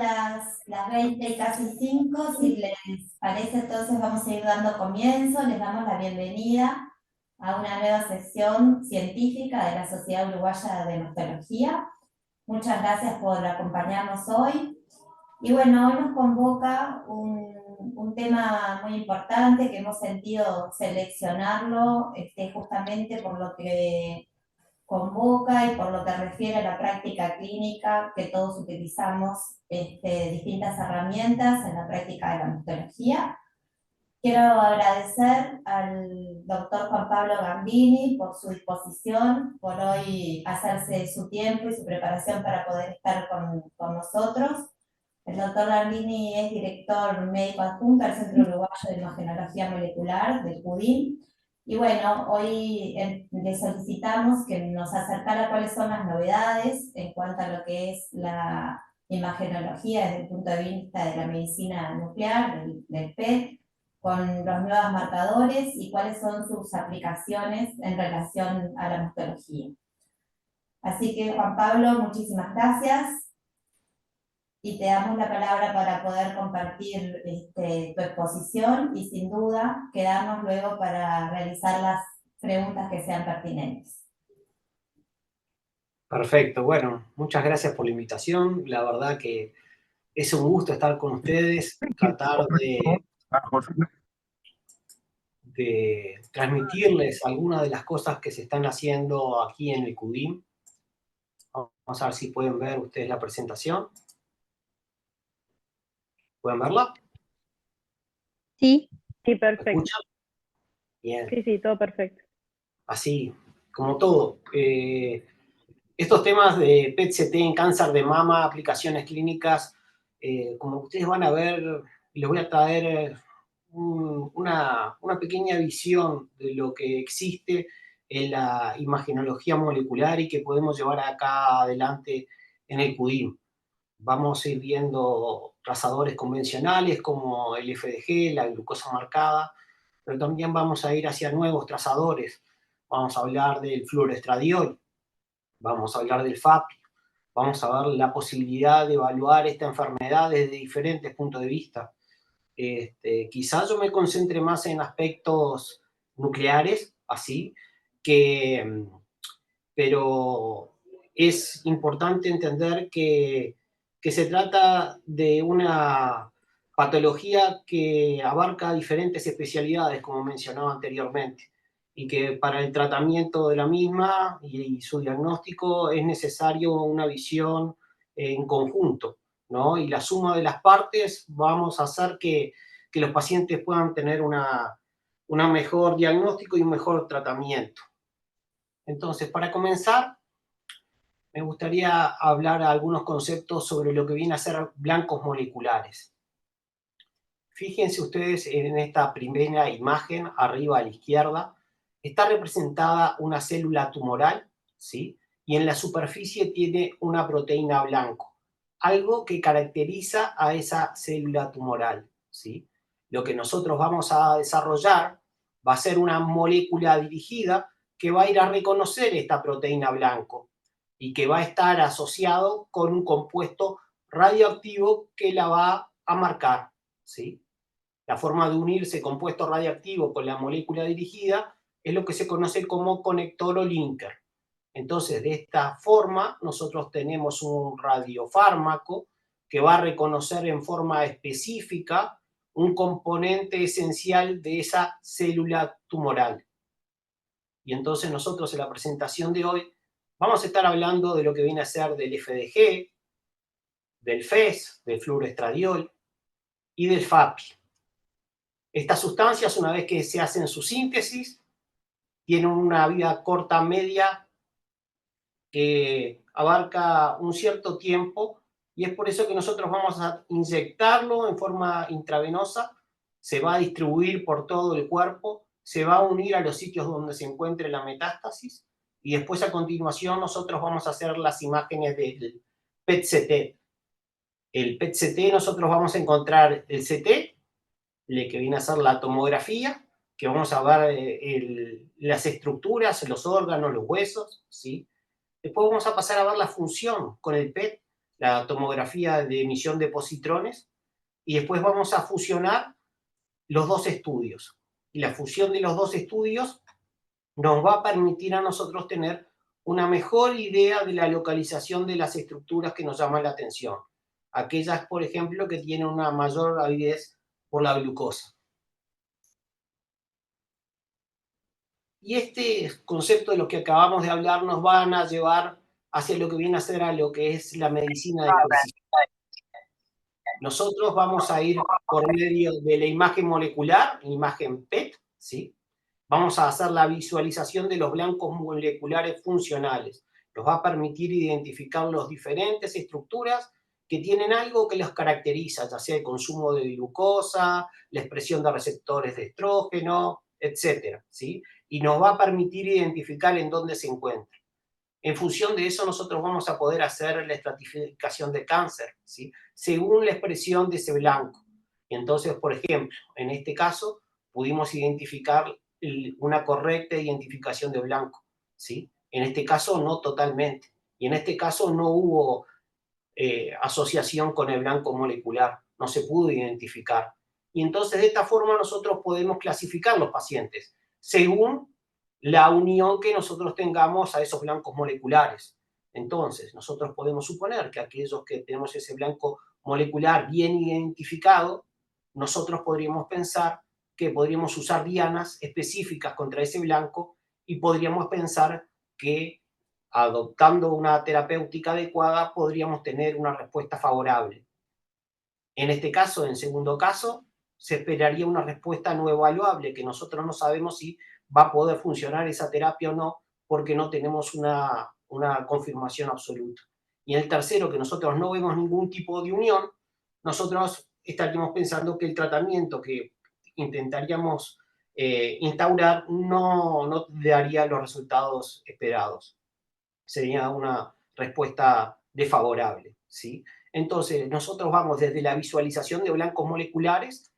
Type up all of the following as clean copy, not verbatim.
las 20 y casi 5, si les parece, entonces vamos a ir dando comienzo, les damos la bienvenida a una nueva sesión científica de la Sociedad Uruguaya de Hematología. Muchas gracias por acompañarnos hoy. Y bueno, hoy nos convoca un tema muy importante que hemos sentido seleccionarlo justamente por lo que convoca y por lo que refiere a la práctica clínica que todos utilizamos distintas herramientas en la práctica de la hematología. Quiero agradecer al doctor Juan Pablo Gambini por su disposición, por hoy hacerse su tiempo y su preparación para poder estar con nosotros. El doctor Gambini es director médico adjunto al Centro Uruguayo de Imagenología Molecular, del CUDIM. Y bueno, hoy le solicitamos que nos acercara cuáles son las novedades en cuanto a lo que es la imagenología desde el punto de vista de la medicina nuclear, del PET, con los nuevos marcadores y cuáles son sus aplicaciones en relación a la hematología. Así que, Juan Pablo, muchísimas gracias. Y te damos la palabra para poder compartir tu exposición y sin duda quedarnos luego para realizar las preguntas que sean pertinentes. Perfecto, bueno, muchas gracias por la invitación. La verdad que es un gusto estar con ustedes, tratar de transmitirles algunas de las cosas que se están haciendo aquí en el CUDIM. Vamos a ver si pueden ver ustedes la presentación. ¿Pueden verla? Sí, perfecto. ¿Me escuchan? Bien. Sí, todo perfecto. Así, como todo. Estos temas de PET-CT en cáncer de mama, aplicaciones clínicas, como ustedes van a ver, les voy a traer una pequeña visión de lo que existe en la imagenología molecular y que podemos llevar acá adelante en el CUDIM. Vamos a ir viendo trazadores convencionales como el FDG, la glucosa marcada, pero también vamos a ir hacia nuevos trazadores. Vamos a hablar del fluoroestradiol, vamos a hablar del FAPI, vamos a ver la posibilidad de evaluar esta enfermedad desde diferentes puntos de vista. Quizás yo me concentre más en aspectos nucleares, así, pero es importante entender que se trata de una patología que abarca diferentes especialidades, como mencionaba anteriormente, y que para el tratamiento de la misma y su diagnóstico es necesario una visión en conjunto, ¿no? Y la suma de las partes vamos a hacer que los pacientes puedan tener una mejor diagnóstico y un mejor tratamiento. Entonces, para comenzar, me gustaría hablar algunos conceptos sobre lo que viene a ser blancos moleculares. Fíjense ustedes en esta primera imagen, arriba a la izquierda, está representada una célula tumoral, ¿sí? Y en la superficie tiene una proteína blanco, algo que caracteriza a esa célula tumoral, ¿sí? Lo que nosotros vamos a desarrollar va a ser una molécula dirigida que va a ir a reconocer esta proteína blanco y que va a estar asociado con un compuesto radioactivo que la va a marcar, ¿sí? La forma de unirse compuesto radioactivo con la molécula dirigida es lo que se conoce como conector o linker. Entonces, de esta forma, nosotros tenemos un radiofármaco que va a reconocer en forma específica un componente esencial de esa célula tumoral. Y entonces nosotros en la presentación de hoy vamos a estar hablando de lo que viene a ser del FDG, del FES, del fluoroestradiol y del FAPI. Estas sustancias, una vez que se hacen su síntesis, tienen una vida corta media que abarca un cierto tiempo y es por eso que nosotros vamos a inyectarlo en forma intravenosa, se va a distribuir por todo el cuerpo, se va a unir a los sitios donde se encuentre la metástasis y después a continuación nosotros vamos a hacer las imágenes del PET-CT. El PET-CT nosotros vamos a encontrar el CT, que viene a ser la tomografía, que vamos a ver las estructuras, los órganos, los huesos, ¿sí? Después vamos a pasar a ver la función con el PET la tomografía de emisión de positrones, y después vamos a fusionar los dos estudios. Y la fusión de los dos estudios nos va a permitir a nosotros tener una mejor idea de la localización de las estructuras que nos llaman la atención. Aquellas, por ejemplo, que tienen una mayor avidez por la glucosa. Y este concepto de lo que acabamos de hablar nos van a llevar hacia lo que viene a ser a lo que es la medicina de precisión. Nosotros vamos a ir por medio de la imagen molecular, imagen PET, ¿sí? Vamos a hacer la visualización de los blancos moleculares funcionales. Nos va a permitir identificar las diferentes estructuras que tienen algo que los caracteriza, ya sea el consumo de glucosa, la expresión de receptores de estrógeno, etcétera, ¿sí? Y nos va a permitir identificar en dónde se encuentra. En función de eso, nosotros vamos a poder hacer la estratificación de cáncer, ¿sí? Según la expresión de ese blanco. Y entonces, por ejemplo, en este caso, pudimos identificar una correcta identificación de blanco, ¿sí? En este caso, no totalmente. Y en este caso no hubo asociación con el blanco molecular, no se pudo identificar. Y entonces, de esta forma, nosotros podemos clasificar los pacientes según la unión que nosotros tengamos a esos blancos moleculares. Entonces, nosotros podemos suponer que aquellos que tenemos ese blanco molecular bien identificado, nosotros podríamos pensar que podríamos usar dianas específicas contra ese blanco y podríamos pensar que adoptando una terapéutica adecuada podríamos tener una respuesta favorable. En este caso, en segundo caso, se esperaría una respuesta no evaluable, que nosotros no sabemos si va a poder funcionar esa terapia o no, porque no tenemos una confirmación absoluta. Y en el tercero, que nosotros no vemos ningún tipo de unión, nosotros estaríamos pensando que el tratamiento que intentaríamos instaurar no daría los resultados esperados. Sería una respuesta desfavorable, ¿sí? Entonces, nosotros vamos desde la visualización de blancos moleculares,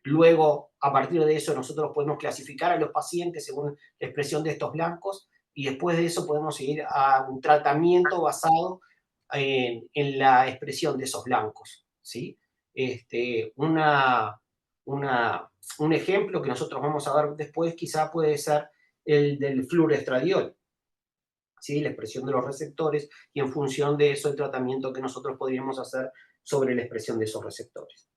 luego, a partir de eso, nosotros podemos clasificar a los pacientes según la expresión de estos blancos, y después de eso podemos ir a un tratamiento basado en la expresión de esos blancos, ¿sí? Un ejemplo que nosotros vamos a ver después quizá puede ser el del fluorestradiol, ¿sí? La expresión de los receptores, y en función de eso el tratamiento que nosotros podríamos hacer sobre la expresión de esos receptores.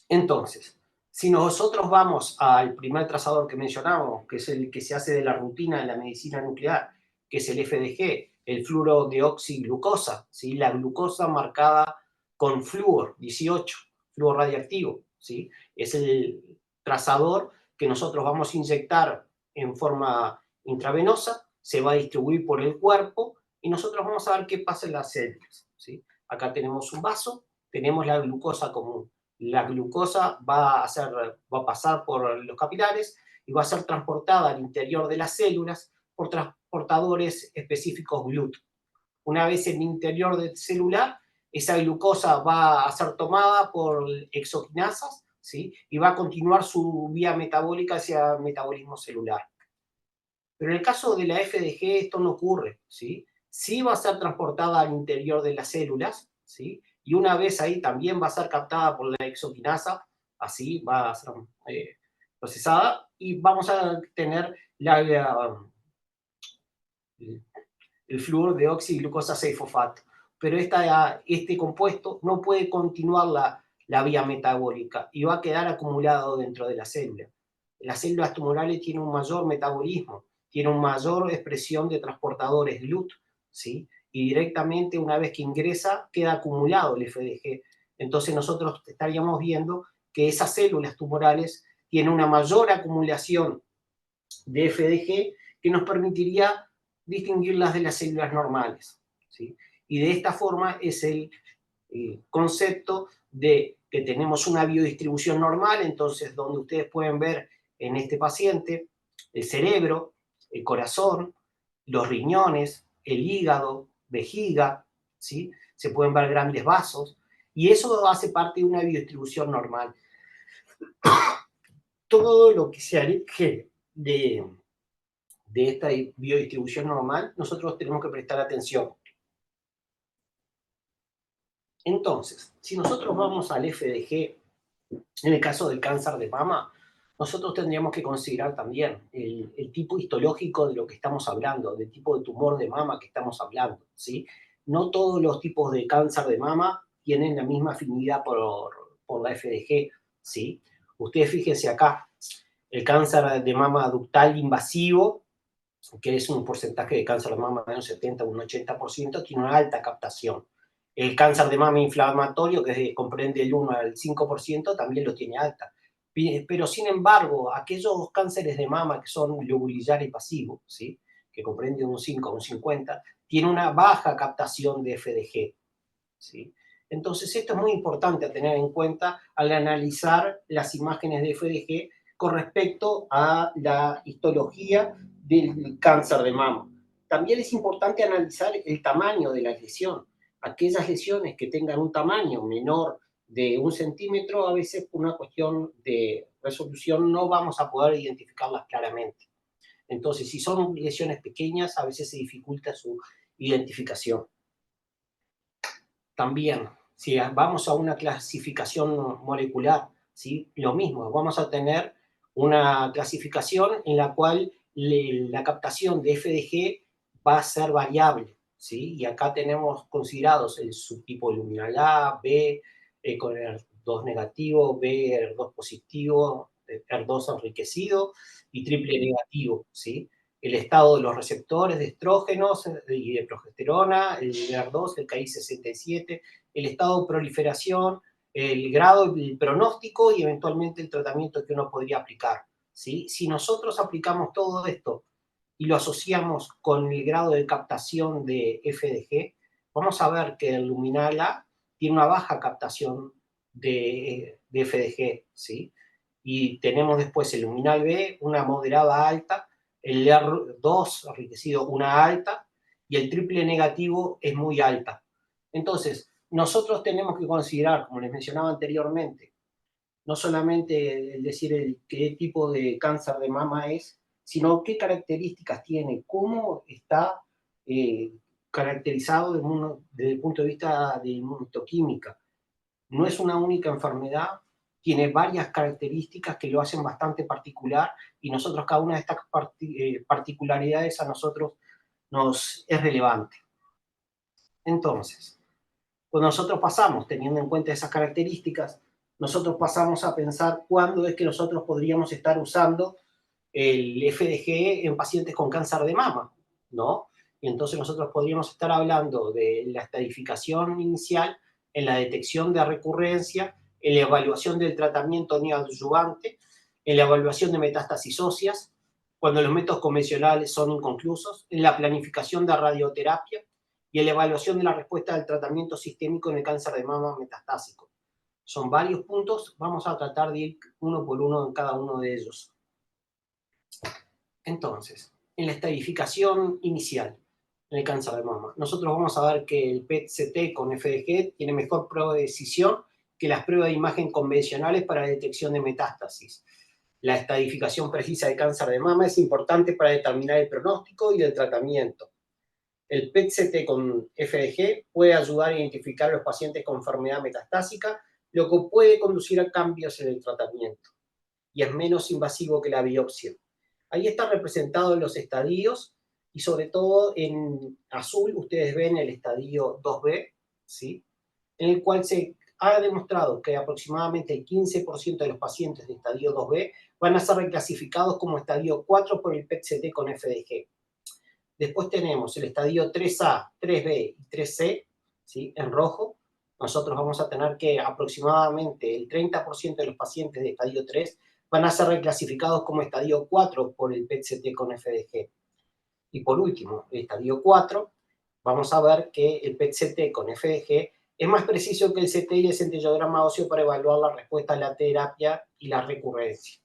Entonces, si nosotros vamos al primer trazador que mencionamos, que es el que se hace de la rutina en la medicina nuclear, que es el FDG, el fluorodeoxiglucosa, ¿sí? La glucosa marcada con flúor 18, flúor radiactivo, ¿sí? Es el trazador que nosotros vamos a inyectar en forma intravenosa, se va a distribuir por el cuerpo y nosotros vamos a ver qué pasa en las células, ¿sí? Acá tenemos un vaso, tenemos la glucosa común. La glucosa va a pasar por los capilares y va a ser transportada al interior de las células por transportadores específicos GLUT. Una vez en el interior del celular, esa glucosa va a ser tomada por exoquinasas, ¿sí? Y va a continuar su vía metabólica hacia el metabolismo celular. Pero en el caso de la FDG esto no ocurre, ¿sí? Sí va a ser transportada al interior de las células, ¿sí? Y una vez ahí también va a ser captada por la exoquinasa, así va a ser procesada, y vamos a tener el flúor de oxiglucosa 6-fosfato. Pero este compuesto no puede continuar la vía metabólica y va a quedar acumulado dentro de la célula. Las células tumorales tienen un mayor metabolismo, tienen una mayor expresión de transportadores GLUT, ¿sí? Y directamente una vez que ingresa queda acumulado el FDG. Entonces nosotros estaríamos viendo que esas células tumorales tienen una mayor acumulación de FDG que nos permitiría distinguirlas de las células normales, ¿sí? Y de esta forma es el concepto de que tenemos una biodistribución normal, entonces donde ustedes pueden ver en este paciente el cerebro, el corazón, los riñones, el hígado, vejiga, ¿sí? Se pueden ver grandes vasos, y eso hace parte de una biodistribución normal. Todo lo que se aleje de esta biodistribución normal, nosotros tenemos que prestar atención. Entonces, si nosotros vamos al FDG, en el caso del cáncer de mama, nosotros tendríamos que considerar también el tipo histológico de lo que estamos hablando, del tipo de tumor de mama que estamos hablando, ¿sí? No todos los tipos de cáncer de mama tienen la misma afinidad por la FDG, ¿sí? Ustedes fíjense acá, el cáncer de mama ductal invasivo, que es un porcentaje de cáncer de mama de un 70 o un 80%, tiene una alta captación. El cáncer de mama inflamatorio, que comprende el 1 al 5%, también lo tiene alta. Pero, sin embargo, aquellos cánceres de mama que son lobulillar y pasivo, ¿sí? Que comprende un 5 a un 50, tiene una baja captación de FDG, ¿sí? Entonces, esto es muy importante a tener en cuenta al analizar las imágenes de FDG con respecto a la histología del cáncer de mama. También es importante analizar el tamaño de la lesión. Aquellas lesiones que tengan un tamaño menor de 1 centímetro, a veces por una cuestión de resolución no vamos a poder identificarlas claramente. Entonces, si son lesiones pequeñas, a veces se dificulta su identificación. También, si vamos a una clasificación molecular, ¿sí? Lo mismo, vamos a tener una clasificación en la cual la captación de FDG va a ser variable, ¿sí? Y acá tenemos considerados el subtipo luminal A, B, con ER2 negativo, B, ER2 positivo, ER2 enriquecido y triple negativo, ¿sí? El estado de los receptores de estrógenos y de progesterona, el ER2, el KI67, el estado de proliferación, el grado, el pronóstico y eventualmente el tratamiento que uno podría aplicar, ¿sí? Si nosotros aplicamos todo esto y lo asociamos con el grado de captación de FDG, vamos a ver que el luminal A tiene una baja captación de FDG, ¿sí? Y tenemos después el luminal B, una moderada alta, el ER2 enriquecido, una alta, y el triple negativo es muy alta. Entonces, nosotros tenemos que considerar, como les mencionaba anteriormente, no solamente el decir qué tipo de cáncer de mama es, sino qué características tiene, cómo está caracterizado desde el punto de vista de inmunohistoquímica. No es una única enfermedad, tiene varias características que lo hacen bastante particular y nosotros cada una de estas particularidades a nosotros nos es relevante. Entonces, cuando nosotros pasamos, teniendo en cuenta esas características, nosotros pasamos a pensar cuándo es que nosotros podríamos estar usando el FDG en pacientes con cáncer de mama, ¿no? Y entonces nosotros podríamos estar hablando de la estadificación inicial, en la detección de recurrencia, en la evaluación del tratamiento neoadyuvante, en la evaluación de metástasis óseas, cuando los métodos convencionales son inconclusos, en la planificación de radioterapia y en la evaluación de la respuesta del tratamiento sistémico en el cáncer de mama metastásico. Son varios puntos, vamos a tratar de ir uno por uno en cada uno de ellos. Entonces, en la estadificación inicial, en el cáncer de mama, nosotros vamos a ver que el PET-CT con FDG tiene mejor precisión que las pruebas de imagen convencionales para la detección de metástasis. La estadificación precisa de cáncer de mama es importante para determinar el pronóstico y el tratamiento. El PET-CT con FDG puede ayudar a identificar a los pacientes con enfermedad metastásica, lo que puede conducir a cambios en el tratamiento. Y es menos invasivo que la biopsia. Ahí están representados los estadios y sobre todo en azul ustedes ven el estadio 2B, ¿sí? En el cual se ha demostrado que aproximadamente el 15% de los pacientes de estadio 2B van a ser reclasificados como estadio 4 por el PET-CT con FDG. Después tenemos el estadio 3A, 3B y 3C, ¿sí? En rojo. Nosotros vamos a tener que aproximadamente el 30% de los pacientes de estadio 3 van a ser reclasificados como estadio 4 por el PET-CT con FDG. Y por último, el estadio 4, vamos a ver que el PET-CT con FDG es más preciso que el CT y el centellograma óseo para evaluar la respuesta a la terapia y la recurrencia.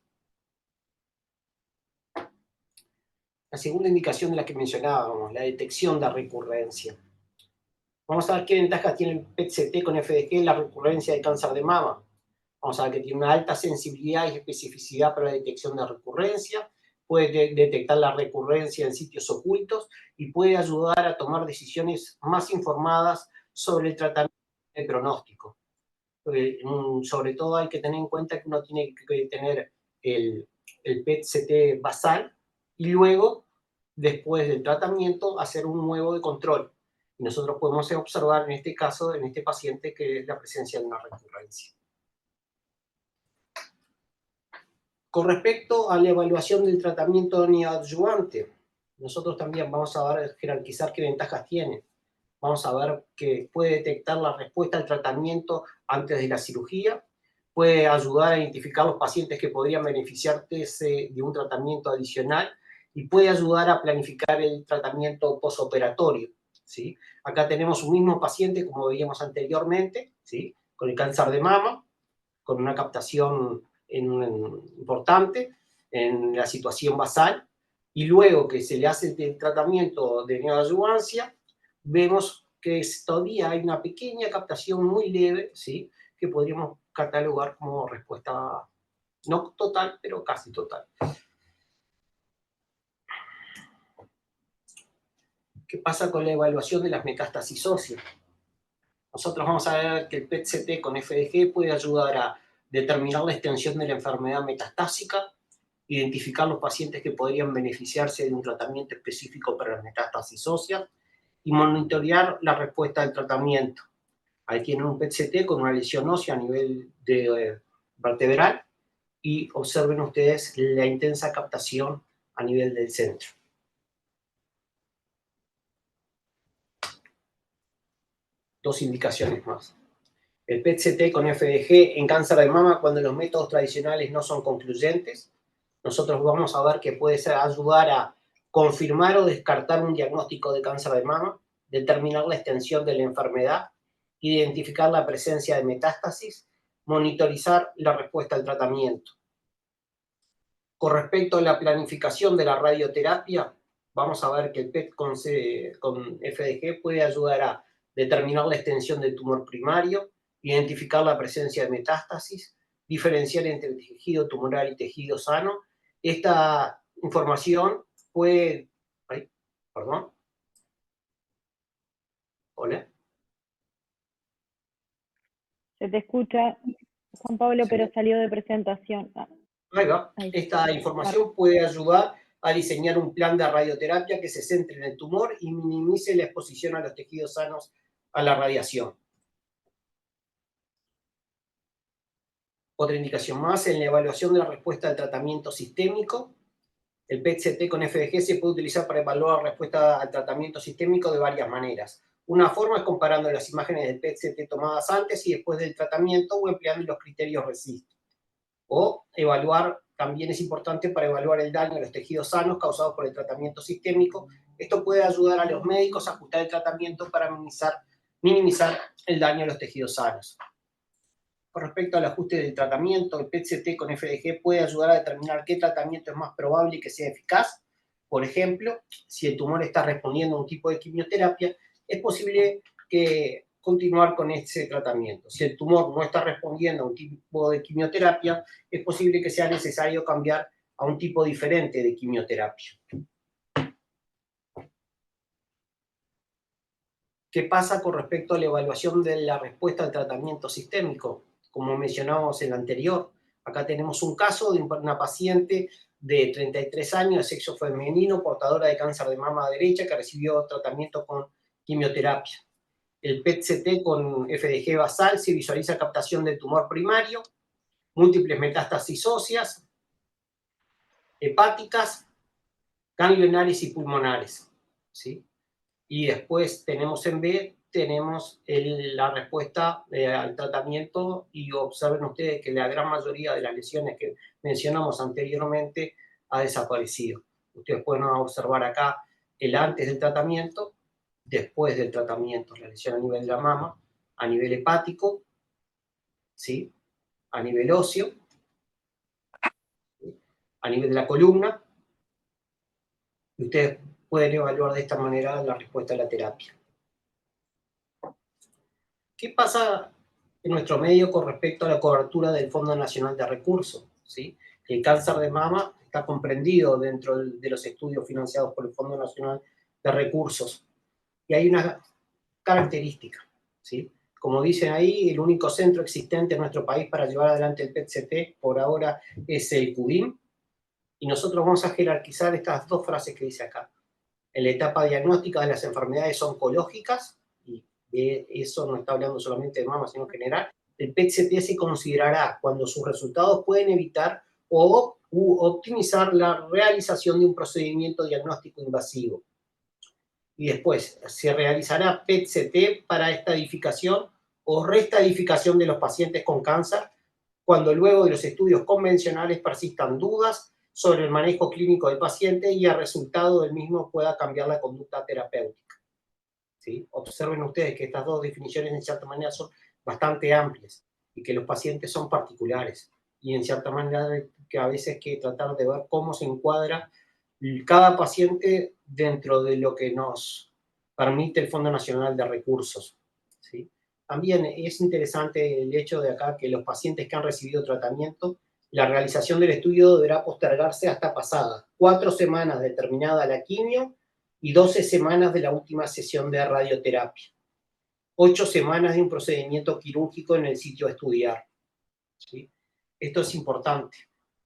La segunda indicación de la que mencionábamos, la detección de recurrencia. Vamos a ver qué ventajas tiene el PET-CT con FDG en la recurrencia de cáncer de mama. Vamos a ver que tiene una alta sensibilidad y especificidad para la detección de recurrencia, puede detectar la recurrencia en sitios ocultos y puede ayudar a tomar decisiones más informadas sobre el tratamiento el pronóstico. Sobre todo hay que tener en cuenta que uno tiene que tener el PET-CT basal y luego, después del tratamiento, hacer un nuevo de control. Y nosotros podemos observar en este caso, en este paciente, que es la presencia de una recurrencia. Con respecto a la evaluación del tratamiento neoadyuvante, nosotros también vamos a ver, jerarquizar qué ventajas tiene. Vamos a ver que puede detectar la respuesta al tratamiento antes de la cirugía, puede ayudar a identificar los pacientes que podrían beneficiarse de un tratamiento adicional y puede ayudar a planificar el tratamiento posoperatorio, ¿sí? Acá tenemos un mismo paciente, como veíamos anteriormente, ¿sí? Con el cáncer de mama, con una captación importante en la situación basal, y luego que se le hace el tratamiento de neoadyuvancia, vemos que todavía hay una pequeña captación muy leve, ¿sí? Que podríamos catalogar como respuesta no total, pero casi total. ¿Qué pasa con la evaluación de las metástasis óseas? Nosotros vamos a ver que el PET-CT con FDG puede ayudar a determinar la extensión de la enfermedad metastásica, identificar los pacientes que podrían beneficiarse de un tratamiento específico para las metástasis óseas y monitorear la respuesta del tratamiento. Ahí tienen un PET-CT con una lesión ósea a nivel vertebral y observen ustedes la intensa captación a nivel del centro. Dos indicaciones más. El PET-CT con FDG en cáncer de mama, cuando los métodos tradicionales no son concluyentes, nosotros vamos a ver que puede ayudar a confirmar o descartar un diagnóstico de cáncer de mama, determinar la extensión de la enfermedad, identificar la presencia de metástasis, monitorizar la respuesta al tratamiento. Con respecto a la planificación de la radioterapia, vamos a ver que el PET con FDG puede ayudar a determinar la extensión del tumor primario, identificar la presencia de metástasis, diferenciar entre tejido tumoral y tejido sano. Esta información puede... Ay, perdón. Hola. Se te escucha, Juan Pablo, Sí. pero salió de presentación. Ahí va. Esta información puede ayudar a diseñar un plan de radioterapia que se centre en el tumor y minimice la exposición a los tejidos sanos a la radiación. Otra indicación más, en la evaluación de la respuesta al tratamiento sistémico, el PET-CT con FDG se puede utilizar para evaluar la respuesta al tratamiento sistémico de varias maneras. Una forma es comparando las imágenes del PET-CT tomadas antes y después del tratamiento o empleando los criterios RECIST. O evaluar, también es importante para evaluar el daño a los tejidos sanos causados por el tratamiento sistémico. Esto puede ayudar a los médicos a ajustar el tratamiento para minimizar el daño a los tejidos sanos. Con respecto al ajuste del tratamiento, el PET-CT con FDG puede ayudar a determinar qué tratamiento es más probable y que sea eficaz. Por ejemplo, si el tumor está respondiendo a un tipo de quimioterapia, es posible continuar con ese tratamiento. Si el tumor no está respondiendo a un tipo de quimioterapia, es posible que sea necesario cambiar a un tipo diferente de quimioterapia. ¿Qué pasa con respecto a la evaluación de la respuesta al tratamiento sistémico? Como mencionábamos en el anterior, acá tenemos un caso de una paciente de 33 años, de sexo femenino, portadora de cáncer de mama derecha, que recibió tratamiento con quimioterapia. El PET-CT con FDG basal se visualiza captación del tumor primario, múltiples metástasis óseas, hepáticas, ganglionares y pulmonares, ¿sí? Y después tenemos en B, tenemos la respuesta al tratamiento, y observen ustedes que la gran mayoría de las lesiones que mencionamos anteriormente ha desaparecido. Ustedes pueden observar acá el antes del tratamiento, después del tratamiento, la lesión a nivel de la mama, a nivel hepático, ¿sí? A nivel óseo, ¿sí? A nivel de la columna, y ustedes pueden evaluar de esta manera la respuesta a la terapia. ¿Qué pasa en nuestro medio con respecto a la cobertura del Fondo Nacional de Recursos? ¿Sí? El cáncer de mama está comprendido dentro de los estudios financiados por el Fondo Nacional de Recursos. Y hay una característica, ¿sí? Como dicen ahí, el único centro existente en nuestro país para llevar adelante el PET-CT por ahora es el CUDIM, y nosotros vamos a jerarquizar estas dos frases que dice acá. En la etapa diagnóstica de las enfermedades oncológicas, y de eso no está hablando solamente de mama, sino en general, el PET-CT se considerará cuando sus resultados pueden evitar o optimizar la realización de un procedimiento diagnóstico invasivo. Y después se realizará PET-CT para estadificación o reestadificación de los pacientes con cáncer, cuando luego de los estudios convencionales persistan dudas sobre el manejo clínico del paciente y el resultado del mismo pueda cambiar la conducta terapéutica. ¿Sí? Observen ustedes que estas dos definiciones en cierta manera son bastante amplias y que los pacientes son particulares y en cierta manera que a veces hay que tratar de ver cómo se encuadra cada paciente dentro de lo que nos permite el Fondo Nacional de Recursos. ¿Sí? También es interesante el hecho de acá que los pacientes que han recibido tratamiento, la realización del estudio deberá postergarse hasta pasadas 4 semanas de terminada la quimio y 12 semanas de la última sesión de radioterapia. 8 semanas de un procedimiento quirúrgico en el sitio a estudiar. ¿Sí? Esto es importante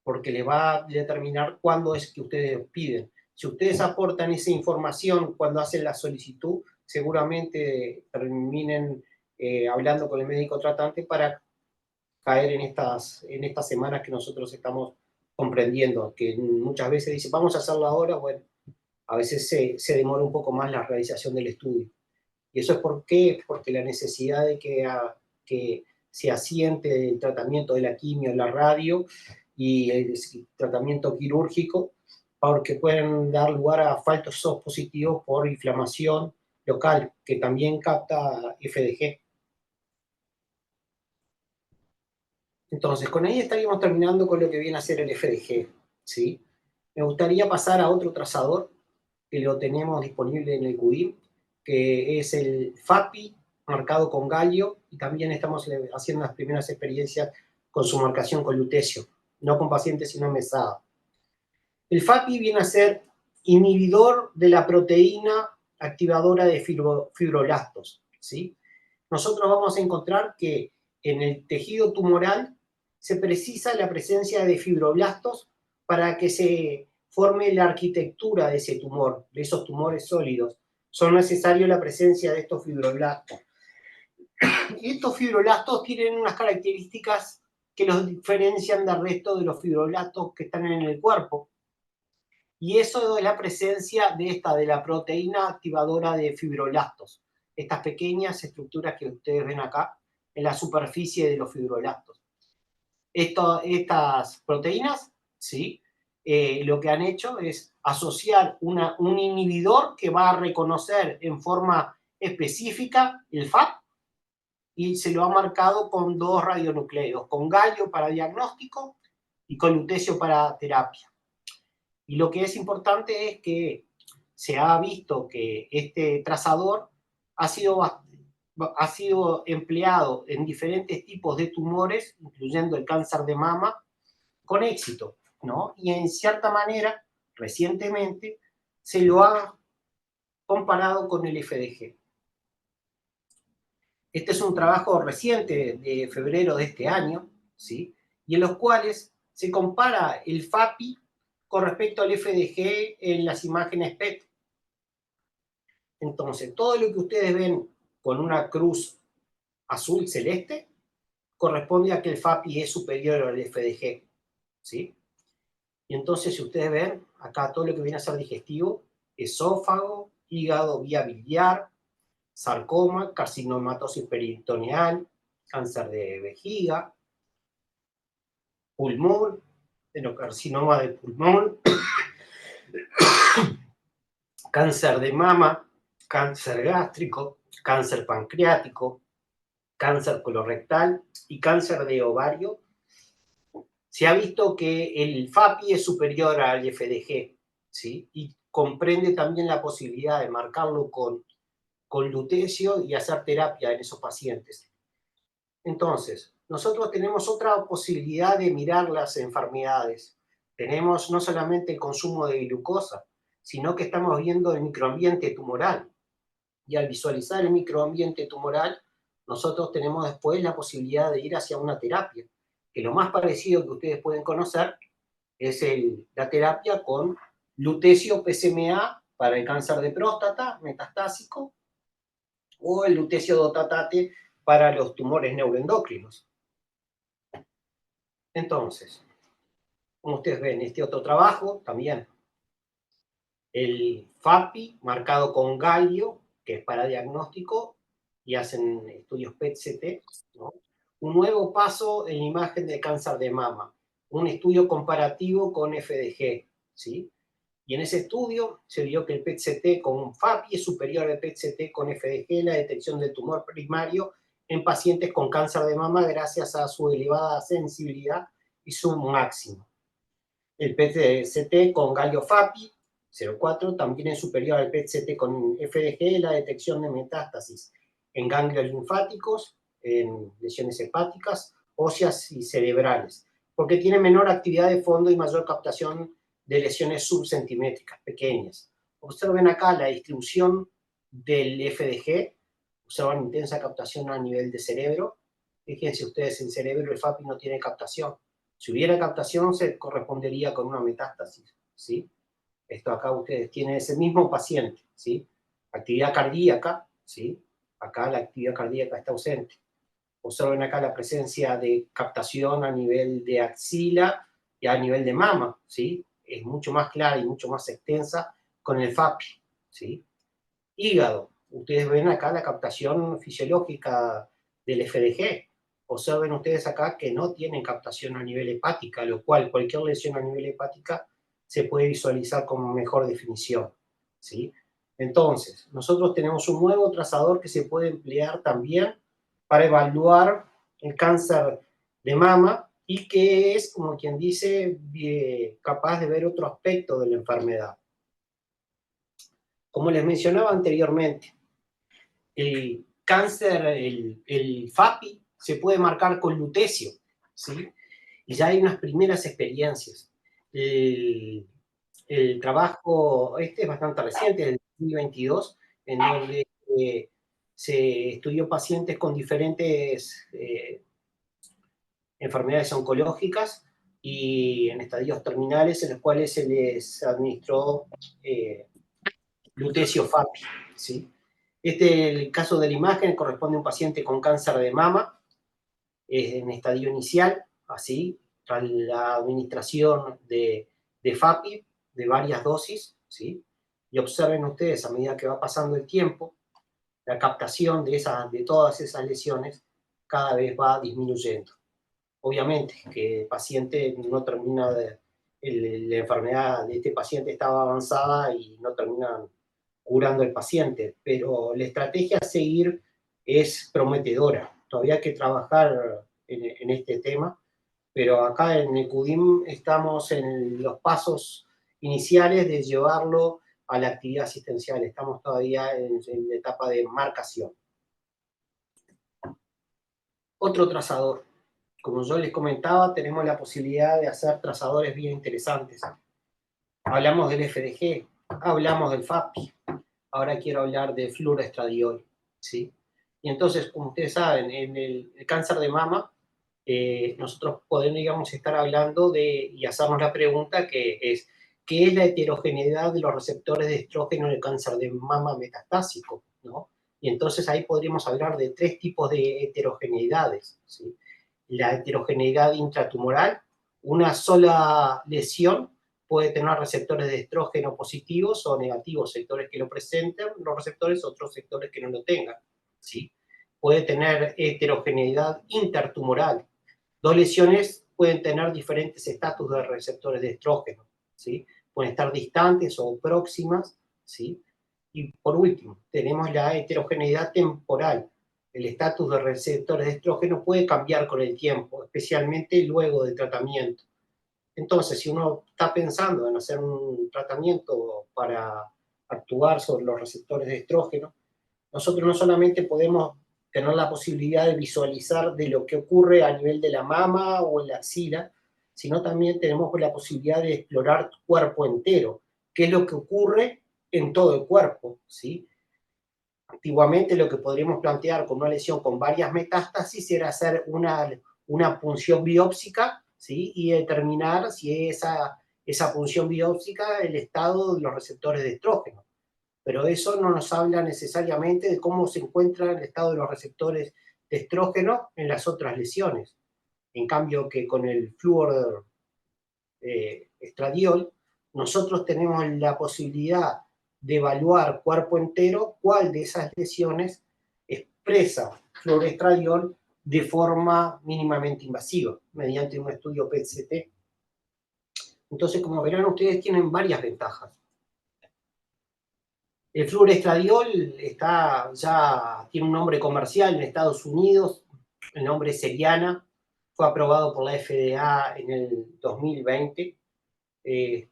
porque le va a determinar cuándo es que ustedes piden. Si ustedes aportan esa información cuando hacen la solicitud, seguramente terminen hablando con el médico tratante para caer en estas semanas que nosotros estamos comprendiendo, que muchas veces dice, vamos a hacerlo ahora, bueno, a veces se demora un poco más la realización del estudio. ¿Y eso es por qué? Porque la necesidad de que se asiente el tratamiento de la quimio, la radio y el tratamiento quirúrgico, porque pueden dar lugar a falsos positivos por inflamación local, que también capta FDG. Entonces, con ahí estaríamos terminando con lo que viene a ser el FDG, ¿sí? Me gustaría pasar a otro trazador que lo tenemos disponible en el CUDIM, que es el FAPI, marcado con galio, y también estamos haciendo las primeras experiencias con su marcación con lutecio, no con pacientes, sino mesada. El FAPI viene a ser inhibidor de la proteína activadora de fibroblastos, ¿sí? Nosotros vamos a encontrar que en el tejido tumoral se precisa la presencia de fibroblastos para que se forme la arquitectura de ese tumor, de esos tumores sólidos. Son necesarios la presencia de estos fibroblastos. Y estos fibroblastos tienen unas características que los diferencian del resto de los fibroblastos que están en el cuerpo. Y eso es la presencia de la proteína activadora de fibroblastos. Estas pequeñas estructuras que ustedes ven acá en la superficie de los fibroblastos. Estas proteínas, ¿sí? Lo que han hecho es asociar un inhibidor que va a reconocer en forma específica el FAP y se lo ha marcado con 2 radionucleidos, con galio para diagnóstico y con lutecio para terapia. Y lo que es importante es que se ha visto que este trazador ha sido empleado en diferentes tipos de tumores, incluyendo el cáncer de mama, con éxito, ¿no? Y en cierta manera, recientemente, se lo ha comparado con el FDG. Este es un trabajo reciente de febrero de este año, ¿sí? Y en los cuales se compara el FAPI con respecto al FDG en las imágenes PET. Entonces, todo lo que ustedes ven con una cruz azul celeste corresponde a que el FAPI es superior al FDG, ¿sí? Y entonces, si ustedes ven, acá todo lo que viene a ser digestivo, esófago, hígado, vía biliar, sarcoma, carcinomatosis peritoneal, cáncer de vejiga, pulmón, adenocarcinoma del pulmón, cáncer de mama, cáncer gástrico, cáncer pancreático, cáncer colorectal y cáncer de ovario. Se ha visto que el FAPI es superior al FDG, ¿sí? Y comprende también la posibilidad de marcarlo con lutecio y hacer terapia en esos pacientes. Entonces, nosotros tenemos otra posibilidad de mirar las enfermedades. Tenemos no solamente el consumo de glucosa, sino que estamos viendo el microambiente tumoral. Y al visualizar el microambiente tumoral, nosotros tenemos después la posibilidad de ir hacia una terapia, que lo más parecido que ustedes pueden conocer es la terapia con lutecio PSMA para el cáncer de próstata metastásico o el lutecio dotatate para los tumores neuroendocrinos. Entonces, como ustedes ven, este otro trabajo también, el FAPI marcado con galio, que es para diagnóstico, y hacen estudios PET-CT, ¿no? Un nuevo paso en imagen de cáncer de mama, un estudio comparativo con FDG, ¿sí? Y en ese estudio se vio que el PET-CT con FAPI es superior al PET-CT con FDG en la detección del tumor primario en pacientes con cáncer de mama gracias a su elevada sensibilidad y su máximo. El PET-CT con galio FAPI 0,4 también es superior al PET-CT con FDG en la detección de metástasis en ganglios linfáticos, en lesiones hepáticas, óseas y cerebrales, porque tiene menor actividad de fondo y mayor captación de lesiones subcentimétricas, pequeñas. Observen acá la distribución del FDG, observan intensa captación a nivel de cerebro. Fíjense ustedes, en cerebro el FAPI no tiene captación. Si hubiera captación, se correspondería con una metástasis, ¿sí? Esto acá ustedes tienen ese mismo paciente, ¿sí? Actividad cardíaca, ¿sí? Acá la actividad cardíaca está ausente. Observen acá la presencia de captación a nivel de axila y a nivel de mama, ¿sí? Es mucho más clara y mucho más extensa con el FAPI, ¿sí? Hígado, ustedes ven acá la captación fisiológica del FDG. Observen ustedes acá que no tienen captación a nivel hepática, lo cual cualquier lesión a nivel hepática se puede visualizar con mejor definición, ¿sí? Entonces, nosotros tenemos un nuevo trazador que se puede emplear también para evaluar el cáncer de mama y que es, como quien dice, capaz de ver otro aspecto de la enfermedad. Como les mencionaba anteriormente, el cáncer, el FAPI, se puede marcar con lutecio, ¿sí? Y ya hay unas primeras experiencias. El trabajo, este es bastante reciente, del 2022, en donde se estudió pacientes con diferentes enfermedades oncológicas y en estadios terminales en los cuales se les administró lutecio FAPI, ¿sí? El caso de la imagen corresponde a un paciente con cáncer de mama, en estadio inicial, así, tras la administración de FAPI, de varias dosis, ¿sí? Y observen ustedes, a medida que va pasando el tiempo, la captación de todas esas lesiones cada vez va disminuyendo. Obviamente que el paciente no termina la enfermedad de este paciente estaba avanzada y no termina curando al paciente, pero la estrategia a seguir es prometedora. Todavía hay que trabajar en este tema, pero acá en ECUDIM estamos en los pasos iniciales de llevarlo a la actividad asistencial. Estamos todavía en la etapa de marcación. Otro trazador. Como yo les comentaba, tenemos la posibilidad de hacer trazadores bien interesantes. Hablamos del FDG, hablamos del FAPI, ahora quiero hablar de fluoroestradiol, ¿sí? Y entonces, como ustedes saben, en el cáncer de mama, nosotros podemos, digamos, estar hablando y hacernos la pregunta que es, ¿qué es la heterogeneidad de los receptores de estrógeno en el cáncer de mama metastásico, ¿no? Y entonces ahí podríamos hablar de tres tipos de heterogeneidades, ¿sí? La heterogeneidad intratumoral, una sola lesión puede tener receptores de estrógeno positivos o negativos, sectores que lo presenten los receptores, otros sectores que no lo tengan, ¿sí? Puede tener heterogeneidad intertumoral. Dos lesiones pueden tener diferentes estatus de receptores de estrógeno, ¿sí? Pueden estar distantes o próximas, ¿sí? Y por último, tenemos la heterogeneidad temporal. El estatus de receptores de estrógeno puede cambiar con el tiempo, especialmente luego del tratamiento. Entonces, si uno está pensando en hacer un tratamiento para actuar sobre los receptores de estrógeno, nosotros no solamente podemos tener la posibilidad de visualizar de lo que ocurre a nivel de la mama o en la axila, sino también tenemos la posibilidad de explorar tu cuerpo entero, qué es lo que ocurre en todo el cuerpo, ¿sí? Antiguamente lo que podríamos plantear con una lesión con varias metástasis era hacer una punción biópsica, ¿sí? Y determinar si esa punción biópsica el estado de los receptores de estrógeno. Pero eso no nos habla necesariamente de cómo se encuentra el estado de los receptores de estrógeno en las otras lesiones. En cambio que con el flúor estradiol, nosotros tenemos la posibilidad de evaluar cuerpo entero cuál de esas lesiones expresa fluorestradiol de forma mínimamente invasiva, mediante un estudio PET-CT. Entonces, como verán, ustedes tienen varias ventajas. El fluorestradiol ya tiene un nombre comercial en Estados Unidos, el nombre es Seriana, fue aprobado por la FDA en el 2020.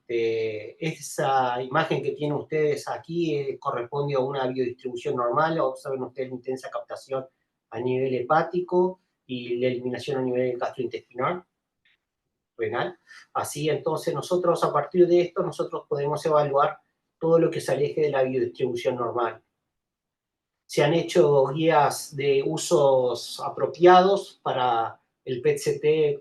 Esa imagen que tienen ustedes aquí corresponde a una biodistribución normal. Observen ustedes la intensa captación a nivel hepático y la eliminación a nivel gastrointestinal, renal. Así, entonces, nosotros a partir de esto, nosotros podemos evaluar todo lo que se aleje de la biodistribución normal. Se han hecho guías de usos apropiados para el PET-CT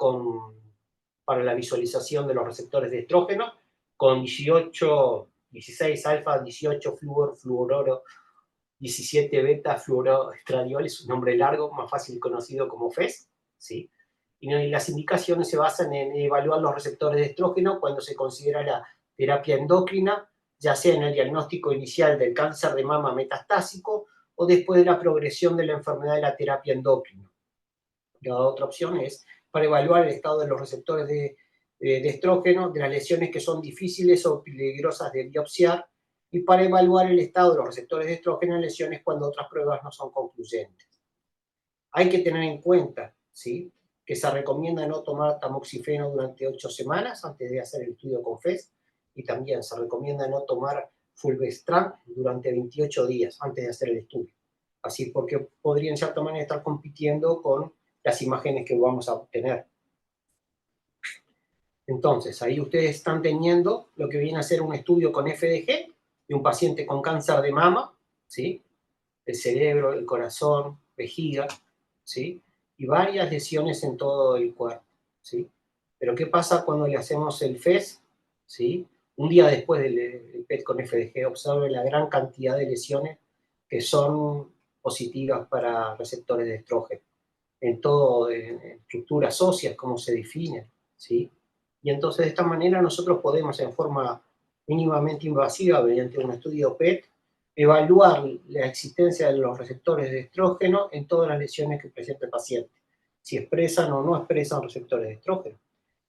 para la visualización de los receptores de estrógeno, con 16 alfa, 18 flúor, fluororo, 17 beta, fluoroestradiol, es un nombre largo, más fácil conocido como FES, ¿sí? Y las indicaciones se basan en evaluar los receptores de estrógeno cuando se considera la terapia endocrina, ya sea en el diagnóstico inicial del cáncer de mama metastásico o después de la progresión de la enfermedad de la terapia endocrina. La otra opción es para evaluar el estado de los receptores de estrógeno, de las lesiones que son difíciles o peligrosas de biopsiar, y para evaluar el estado de los receptores de estrógeno en lesiones cuando otras pruebas no son concluyentes. Hay que tener en cuenta, ¿sí?, que se recomienda no tomar tamoxifeno durante 8 semanas antes de hacer el estudio con FES, y también se recomienda no tomar fulvestrant durante 28 días antes de hacer el estudio. Así, porque podría en cierta manera estar compitiendo con las imágenes que vamos a obtener. Entonces, ahí ustedes están teniendo lo que viene a ser un estudio con FDG de un paciente con cáncer de mama, ¿sí?, el cerebro, el corazón, vejiga, ¿sí?, y varias lesiones en todo el cuerpo, ¿sí? Pero ¿qué pasa cuando le hacemos el FES, ¿sí? Un día después del PET con FDG, observen la gran cantidad de lesiones que son positivas para receptores de estrógeno, en todo, en estructuras óseas, cómo se definen, ¿sí? Y entonces de esta manera nosotros podemos en forma mínimamente invasiva, mediante un estudio PET, evaluar la existencia de los receptores de estrógeno en todas las lesiones que presenta el paciente, si expresan o no expresan receptores de estrógeno.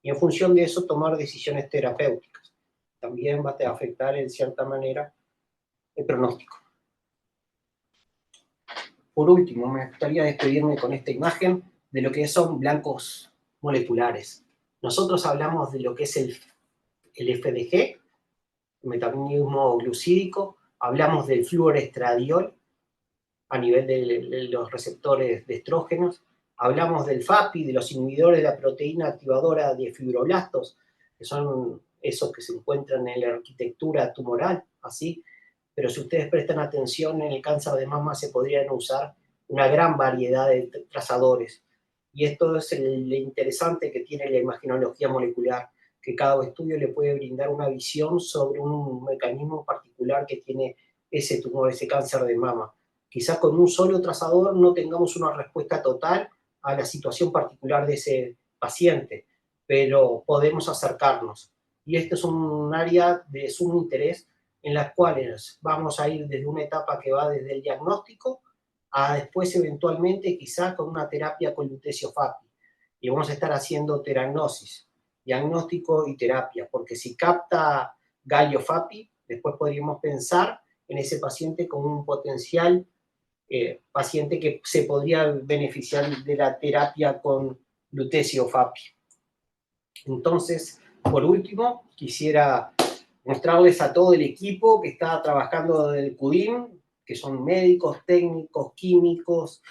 Y en función de eso tomar decisiones terapéuticas. También va a afectar en cierta manera el pronóstico. Por último, me gustaría despedirme con esta imagen de lo que son blancos moleculares. Nosotros hablamos de lo que es el FDG, el metabolismo glucídico, hablamos del fluorestradiol a nivel de los receptores de estrógenos, hablamos del FAPI, de los inhibidores de la proteína activadora de fibroblastos, que son esos que se encuentran en la arquitectura tumoral, así. Pero si ustedes prestan atención, en el cáncer de mama se podrían usar una gran variedad de trazadores. Y esto es lo interesante que tiene la imagenología molecular, que cada estudio le puede brindar una visión sobre un mecanismo particular que tiene ese tumor, ese cáncer de mama. Quizás con un solo trazador no tengamos una respuesta total a la situación particular de ese paciente, pero podemos acercarnos. Y esto es un área de sumo interés en las cuales vamos a ir desde una etapa que va desde el diagnóstico a después eventualmente quizás con una terapia con lutecio-FAPI. Y vamos a estar haciendo teragnosis, diagnóstico y terapia, porque si capta galio-FAPI, después podríamos pensar en ese paciente como un potencial paciente que se podría beneficiar de la terapia con lutecio-FAPI. Entonces, por último, quisiera mostrarles a todo el equipo que está trabajando del CUDIM, que son médicos, técnicos, químicos,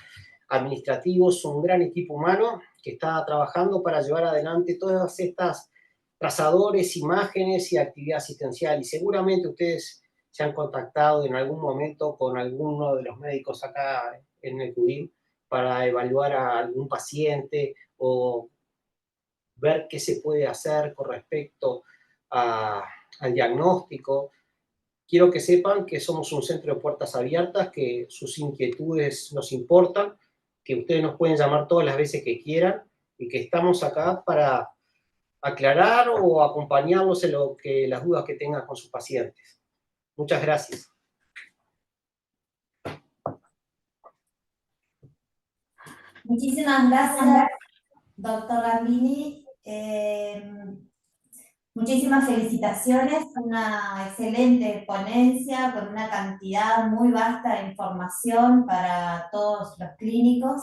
administrativos, un gran equipo humano que está trabajando para llevar adelante todas estas trazadores, imágenes y actividad asistencial. Y seguramente ustedes se han contactado en algún momento con alguno de los médicos acá en el CUDIM para evaluar a algún paciente o ver qué se puede hacer con respecto al diagnóstico. Quiero que sepan que somos un centro de puertas abiertas, que sus inquietudes nos importan, que ustedes nos pueden llamar todas las veces que quieran y que estamos acá para aclarar o acompañarlos en las dudas que tengan con sus pacientes. Muchas gracias. Muchísimas gracias, doctor Gambini. Muchísimas felicitaciones, una excelente ponencia con una cantidad muy vasta de información para todos los clínicos.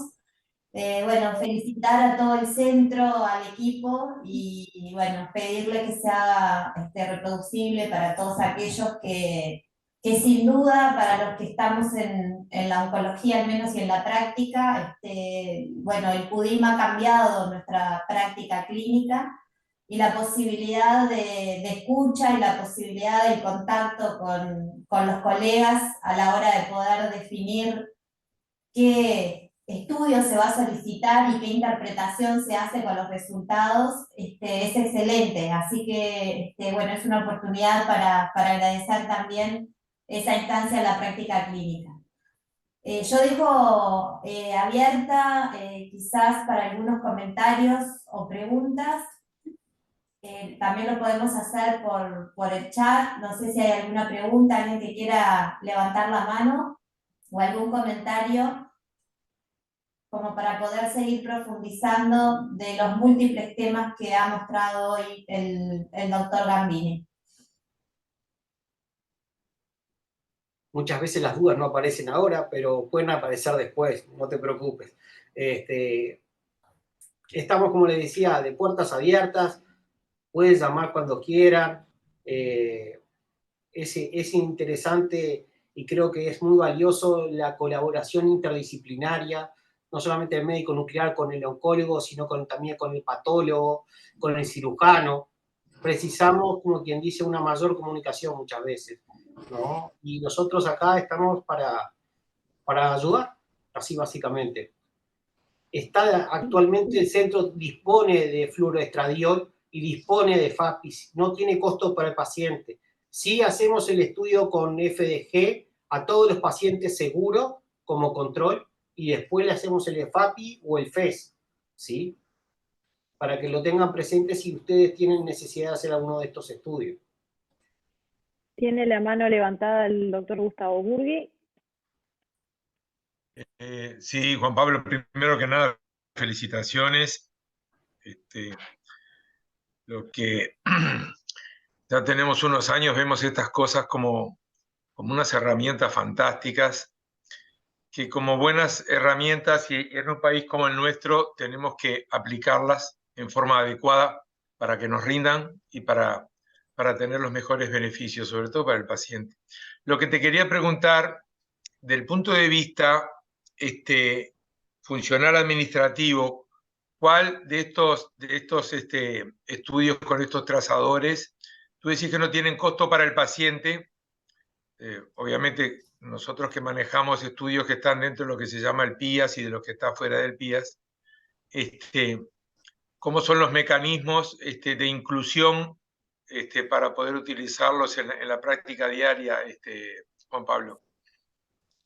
Bueno, felicitar a todo el centro, al equipo y bueno, pedirle que se haga reproducible para todos aquellos que sin duda, para los que estamos en la oncología al menos y en la práctica, bueno, el PUDIM ha cambiado nuestra práctica clínica y la posibilidad de escucha y la posibilidad del contacto con los colegas a la hora de poder definir qué estudio se va a solicitar y qué interpretación se hace con los resultados, es excelente. Así que, bueno, es una oportunidad para agradecer también esa instancia en la práctica clínica. Yo dejo abierta quizás para algunos comentarios o preguntas. También lo podemos hacer por el chat. No sé si hay alguna pregunta, alguien que quiera levantar la mano o algún comentario como para poder seguir profundizando de los múltiples temas que ha mostrado hoy el doctor Gambini. Muchas veces las dudas no aparecen ahora, pero pueden aparecer después, no te preocupes. Estamos, como les decía, de puertas abiertas, puedes llamar cuando quieran. Es interesante y creo que es muy valioso la colaboración interdisciplinaria, no solamente el médico nuclear con el oncólogo, sino también con el patólogo, con el cirujano. Precisamos, como quien dice, una mayor comunicación muchas veces, ¿no? Y nosotros acá estamos para ayudar, así básicamente. Actualmente el centro dispone de fluoroestradiol y dispone de FAPI, no tiene costo para el paciente. Sí hacemos el estudio con FDG a todos los pacientes seguros como control y después le hacemos el FAPI o el FES, ¿sí? Para que lo tengan presente si ustedes tienen necesidad de hacer alguno de estos estudios. Tiene la mano levantada el doctor Gustavo Burgui. Sí, Juan Pablo, primero que nada, felicitaciones. Lo que ya tenemos unos años, vemos estas cosas como unas herramientas fantásticas, que como buenas herramientas y en un país como el nuestro tenemos que aplicarlas en forma adecuada para que nos rindan y para tener los mejores beneficios, sobre todo para el paciente. Lo que te quería preguntar, del punto de vista funcional administrativo, ¿cuál de estos estudios con estos trazadores, tú decís que no tienen costo para el paciente? Obviamente nosotros que manejamos estudios que están dentro de lo que se llama el PIAS y de lo que está fuera del PIAS, ¿cómo son los mecanismos de inclusión para poder utilizarlos en la práctica diaria, Juan Pablo?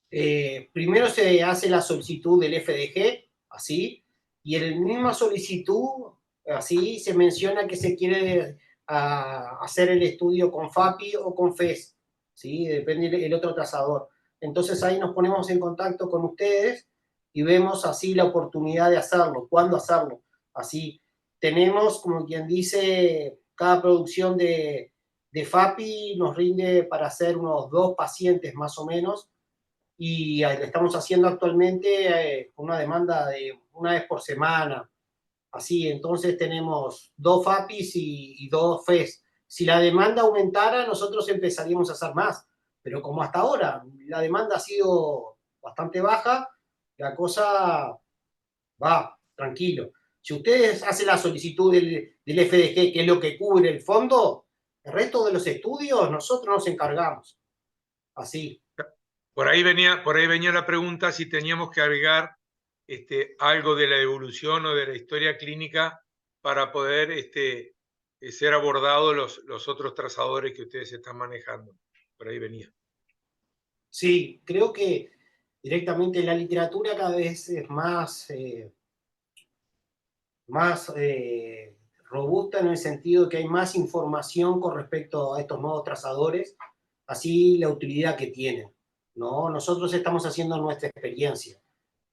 Primero se hace la solicitud del FDG, así, y en la misma solicitud, así, se menciona que se quiere hacer el estudio con FAPI o con FES, ¿sí? Depende del otro trazador. Entonces ahí nos ponemos en contacto con ustedes y vemos así la oportunidad de hacerlo, cuándo hacerlo. Así, tenemos, como quien dice, cada producción de FAPI nos rinde para hacer unos 2 pacientes más o menos, y estamos haciendo actualmente una demanda de una vez por semana. Así, entonces tenemos 2 FAPIs y 2 FES. Si la demanda aumentara, nosotros empezaríamos a hacer más. Pero como hasta ahora la demanda ha sido bastante baja, la cosa va, tranquilo. Si ustedes hacen la solicitud del FDG, que es lo que cubre el fondo, el resto de los estudios nosotros nos encargamos. así. Por ahí venía la pregunta si teníamos que agregar algo de la evolución o de la historia clínica para poder ser abordados los otros trazadores que ustedes están manejando. Por ahí venía. Sí, creo que directamente la literatura cada vez es más robusta en el sentido que hay más información con respecto a estos nuevos trazadores, así la utilidad que tienen, ¿no? Nosotros estamos haciendo nuestra experiencia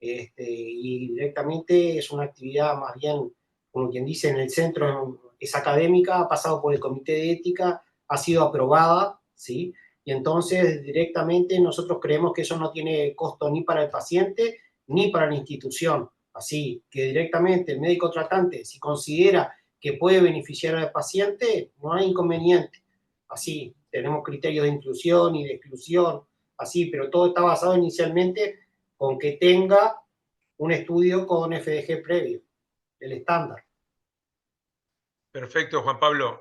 y directamente es una actividad más bien, como quien dice, en el centro es académica, ha pasado por el comité de ética, ha sido aprobada, ¿sí? Y entonces directamente nosotros creemos que eso no tiene costo ni para el paciente ni para la institución. Así que directamente el médico tratante, si considera que puede beneficiar al paciente, no hay inconveniente. Así, tenemos criterios de inclusión y de exclusión, así, pero todo está basado inicialmente con que tenga un estudio con FDG previo, el estándar. Perfecto, Juan Pablo.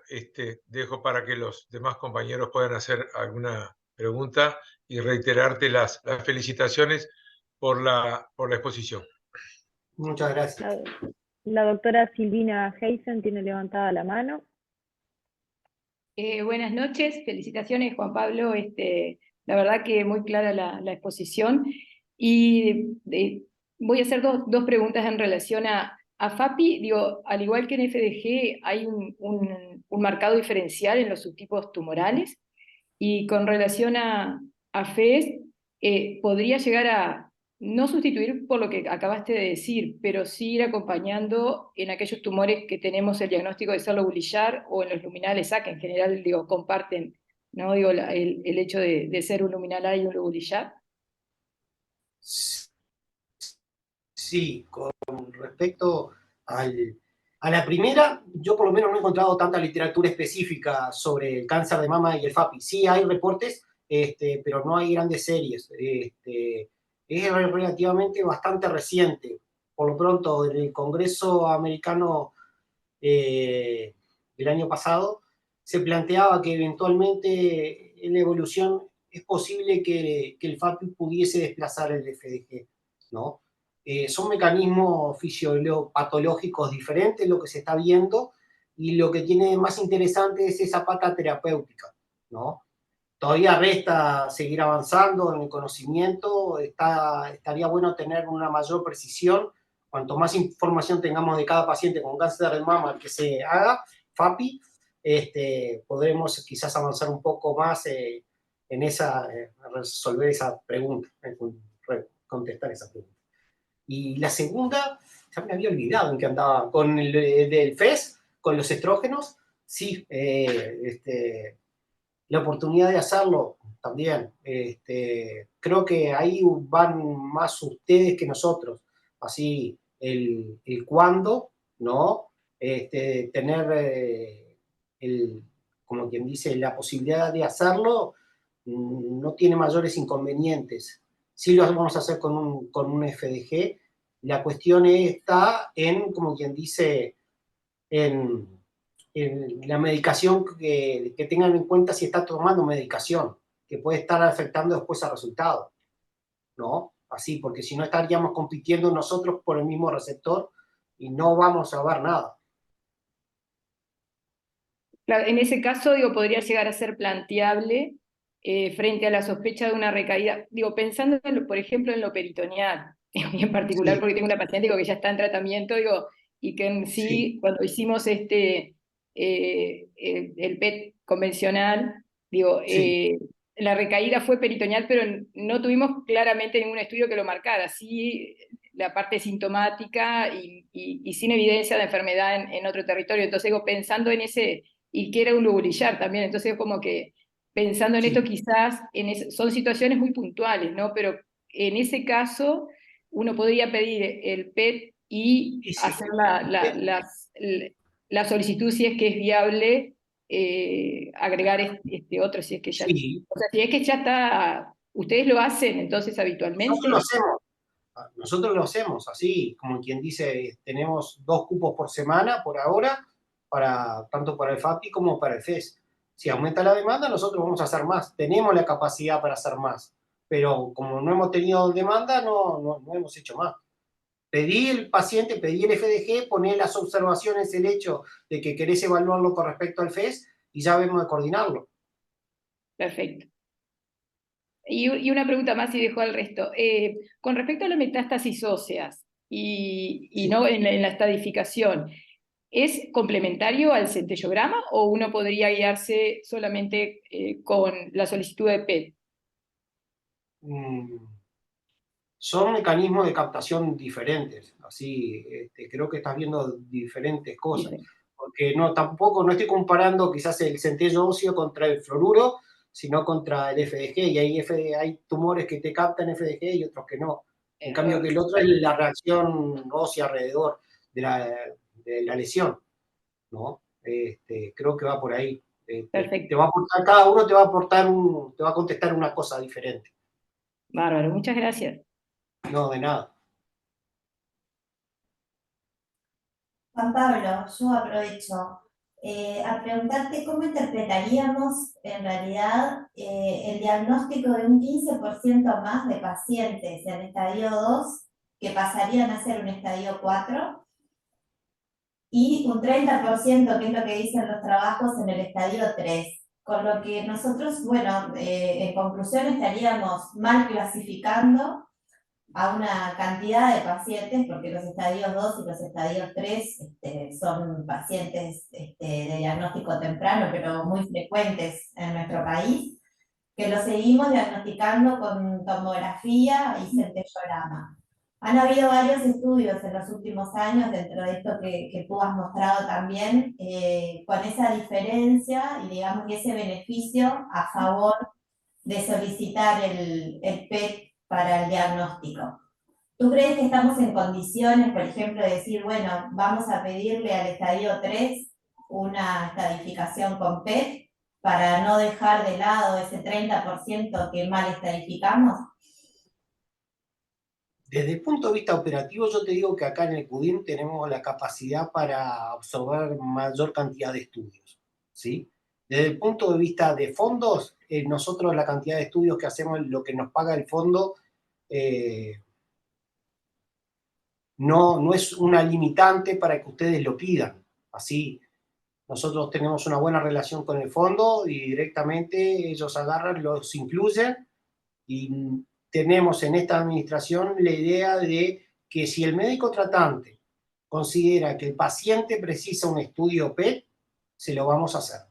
Dejo para que los demás compañeros puedan hacer alguna pregunta y reiterarte las felicitaciones por la exposición. Muchas gracias. La doctora Silvina Heisen tiene levantada la mano. Buenas noches, felicitaciones Juan Pablo, la verdad que muy clara la exposición. Y voy a hacer dos preguntas en relación a FAPI. Digo, al igual que en FDG hay un marcado diferencial en los subtipos tumorales, y con relación a FES, podría llegar a no sustituir por lo que acabaste de decir, pero sí ir acompañando en aquellos tumores que tenemos el diagnóstico de ser lobulillar o en los luminales A, que en general digo, comparten, ¿no? Digo, el hecho de ser un luminal A y un lobulillar. Sí, con respecto a la primera, yo por lo menos no he encontrado tanta literatura específica sobre el cáncer de mama y el FAPI. Sí hay reportes, pero no hay grandes series. Es relativamente bastante reciente. Por lo pronto, en el Congreso americano del año pasado, se planteaba que eventualmente en la evolución es posible que el FAPI pudiese desplazar el FDG, ¿no? Son mecanismos fisiopatológicos diferentes lo que se está viendo, y lo que tiene más interesante es esa pata terapéutica, ¿no? Todavía resta seguir avanzando en el conocimiento, estaría bueno tener una mayor precisión. Cuanto más información tengamos de cada paciente con cáncer de mama que se haga, FAPI, podremos quizás avanzar un poco más en resolver esa pregunta, contestar esa pregunta. Y la segunda, ya me había olvidado en qué andaba, con el del FES, con los estrógenos, sí, la oportunidad de hacerlo también. Creo que ahí van más ustedes que nosotros. Así, el cuándo, ¿no? Tener, como quien dice, la posibilidad de hacerlo, no tiene mayores inconvenientes. Sí lo vamos a hacer con un FDG. La cuestión está en, como quien dice, en la medicación, que tengan en cuenta si está tomando medicación, que puede estar afectando después al resultado, ¿no? Así, porque si no estaríamos compitiendo nosotros por el mismo receptor y no vamos a ver nada. Claro, en ese caso, digo, podría llegar a ser planteable frente a la sospecha de una recaída, digo, pensando, por ejemplo, en lo peritoneal, y en particular Sí. porque tengo una paciente que ya está en tratamiento, digo, y que en sí, cuando hicimos el PET convencional, digo, la recaída fue peritoneal, pero no tuvimos claramente ningún estudio que lo marcara, sí la parte sintomática y sin evidencia de enfermedad en otro territorio. Entonces, digo, pensando en ese, y que era un lobulillar también, entonces como que pensando en esto quizás son situaciones muy puntuales, ¿no? Pero en ese caso uno podría pedir el PET y hacer la solicitud si es que es viable agregar este otro, si es que ya, o sea, si es que ya está, ustedes lo hacen entonces habitualmente. Nosotros lo hacemos así, como quien dice, tenemos 2 cupos por semana por ahora, tanto para el FAPI como para el FES. Si aumenta la demanda, nosotros vamos a hacer más. Tenemos la capacidad para hacer más, pero como no hemos tenido demanda, no hemos hecho más. Pedí el paciente, pedí el FDG, poné las observaciones, el hecho de que querés evaluarlo con respecto al FES y ya vemos de coordinarlo. Perfecto. Y una pregunta más y dejo al resto. Con respecto a las metástasis óseas y Sí. no en la estadificación, ¿es complementario al centellograma o uno podría guiarse solamente con la solicitud de PET? Son mecanismos de captación diferentes, así creo que estás viendo diferentes cosas, Dice. porque tampoco no estoy comparando quizás el centello óseo contra el fluoruro, sino contra el FDG, y hay tumores que te captan FDG y otros que no. En cambio que el otro es la reacción ósea alrededor de la lesión, ¿no? Creo que va por ahí. Perfecto. Te va a aportar, cada uno te va a contestar una cosa diferente. Bárbaro, muchas gracias. No, de nada. Juan Pablo, yo aprovecho a preguntarte cómo interpretaríamos en realidad el diagnóstico de un 15% más de pacientes en estadio 2 que pasarían a ser un estadio 4 y un 30%, que es lo que dicen los trabajos, en el estadio 3. Con lo que nosotros, bueno, en conclusión estaríamos mal clasificando a una cantidad de pacientes, porque los estadios 2 y los estadios 3 son pacientes de diagnóstico temprano, pero muy frecuentes en nuestro país, que los seguimos diagnosticando con tomografía y centellograma. Han habido varios estudios en los últimos años, dentro de esto que tú has mostrado también, con esa diferencia y digamos que ese beneficio a favor de solicitar el PET para el diagnóstico. ¿Tú crees que estamos en condiciones, por ejemplo, de decir, bueno, vamos a pedirle al estadio 3 una estadificación con PET para no dejar de lado ese 30% que mal estadificamos? Desde el punto de vista operativo, yo te digo que acá en el CUDIM tenemos la capacidad para absorber mayor cantidad de estudios, ¿sí? Desde el punto de vista de fondos, nosotros la cantidad de estudios que hacemos, lo que nos paga el fondo, no es una limitante para que ustedes lo pidan. Así, nosotros tenemos una buena relación con el fondo y directamente ellos agarran, los incluyen y tenemos en esta administración la idea de que si el médico tratante considera que el paciente precisa un estudio PET, se lo vamos a hacer.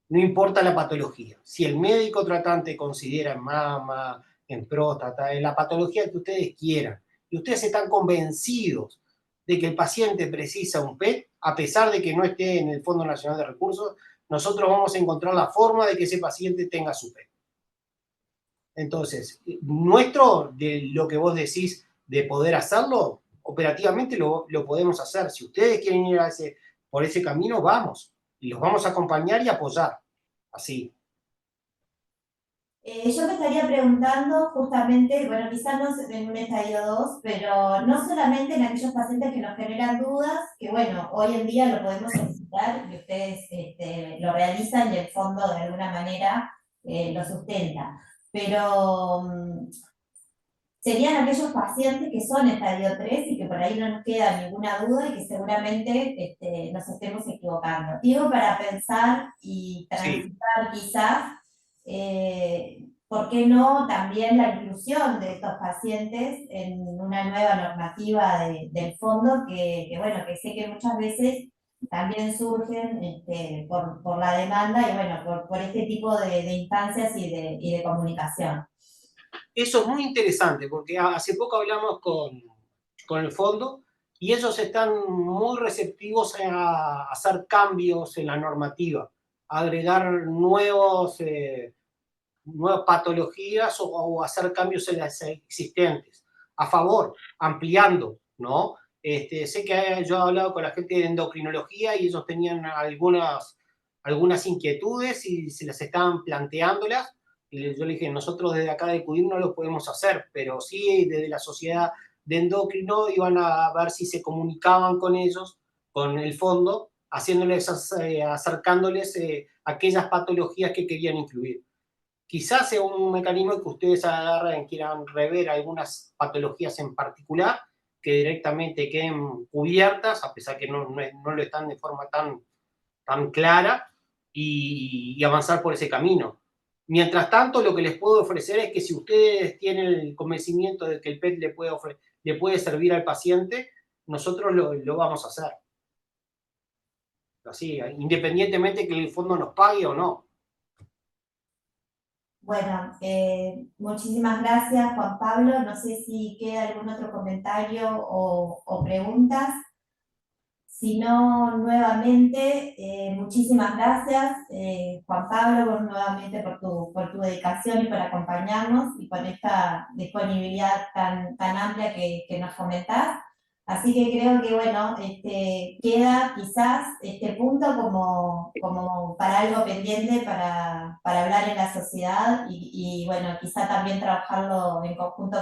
No importa la patología. Si el médico tratante considera en mama, en próstata, en la patología que ustedes quieran, y ustedes están convencidos de que el paciente precisa un PET, a pesar de que no esté en el Fondo Nacional de Recursos, nosotros vamos a encontrar la forma de que ese paciente tenga su PET. Entonces, de lo que vos decís de poder hacerlo, operativamente lo podemos hacer. Si ustedes quieren ir por ese camino, vamos. Y los vamos a acompañar y apoyar. Así. Yo me estaría preguntando justamente, bueno, quizás no en un estadio 2, pero no solamente en aquellos pacientes que nos generan dudas, que bueno, hoy en día lo podemos solicitar y ustedes lo realizan y el fondo de alguna manera lo sustenta. Pero serían aquellos pacientes que son estadio 3 y que por ahí no nos queda ninguna duda y que seguramente nos estemos equivocando. Digo, para pensar y transitar quizás, ¿por qué no también la inclusión de estos pacientes en una nueva normativa del fondo bueno, que sé que muchas veces también surgen por la demanda y bueno, por este tipo de instancias y de comunicación? Eso es muy interesante porque hace poco hablamos con el fondo y ellos están muy receptivos a hacer cambios en la normativa, a agregar nuevas patologías o hacer cambios en las existentes, a favor, ampliando, ¿no? Sé que yo he hablado con la gente de endocrinología y ellos tenían algunas inquietudes y se las estaban planteándolas. Y yo le dije, nosotros desde acá de CUDIM no lo podemos hacer, pero sí desde la sociedad de endocrino iban a ver si se comunicaban con ellos, con el fondo, acercándoles aquellas patologías que querían incluir. Quizás sea un mecanismo que ustedes agarren, quieran rever algunas patologías en particular, que directamente queden cubiertas, a pesar que no lo están de forma tan clara, y avanzar por ese camino. Mientras tanto, lo que les puedo ofrecer es que si ustedes tienen el convencimiento de que el PET le puede servir al paciente, nosotros lo vamos a hacer. Así, independientemente que el fondo nos pague o no. Bueno, muchísimas gracias, Juan Pablo. No sé si queda algún otro comentario o preguntas. Si no, nuevamente, muchísimas gracias, Juan Pablo, nuevamente por tu dedicación y por acompañarnos y por esta disponibilidad tan amplia que nos comentás. Así que creo que, bueno, queda quizás este punto como para algo pendiente para hablar en la sociedad y bueno, quizá también trabajarlo en conjunto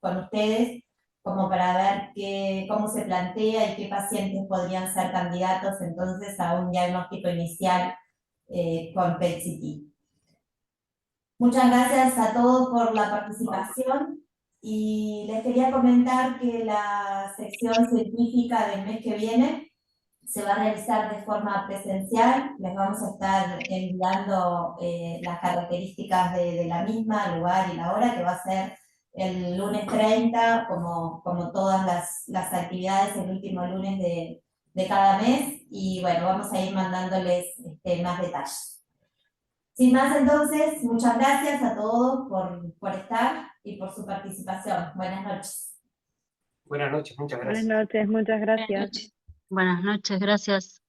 con ustedes, como para ver cómo se plantea y qué pacientes podrían ser candidatos entonces a un diagnóstico inicial con PET-CT. Muchas gracias a todos por la participación y les quería comentar que la sección científica del mes que viene se va a realizar de forma presencial. Les vamos a estar enviando las características de la misma, el lugar y la hora, que va a ser el lunes 30, como todas las actividades, el último lunes de cada mes, y bueno, vamos a ir mandándoles más detalles. Sin más, entonces, muchas gracias a todos por estar y por su participación. Buenas noches. Buenas noches, muchas gracias. Buenas noches, muchas gracias. Buenas noches, gracias.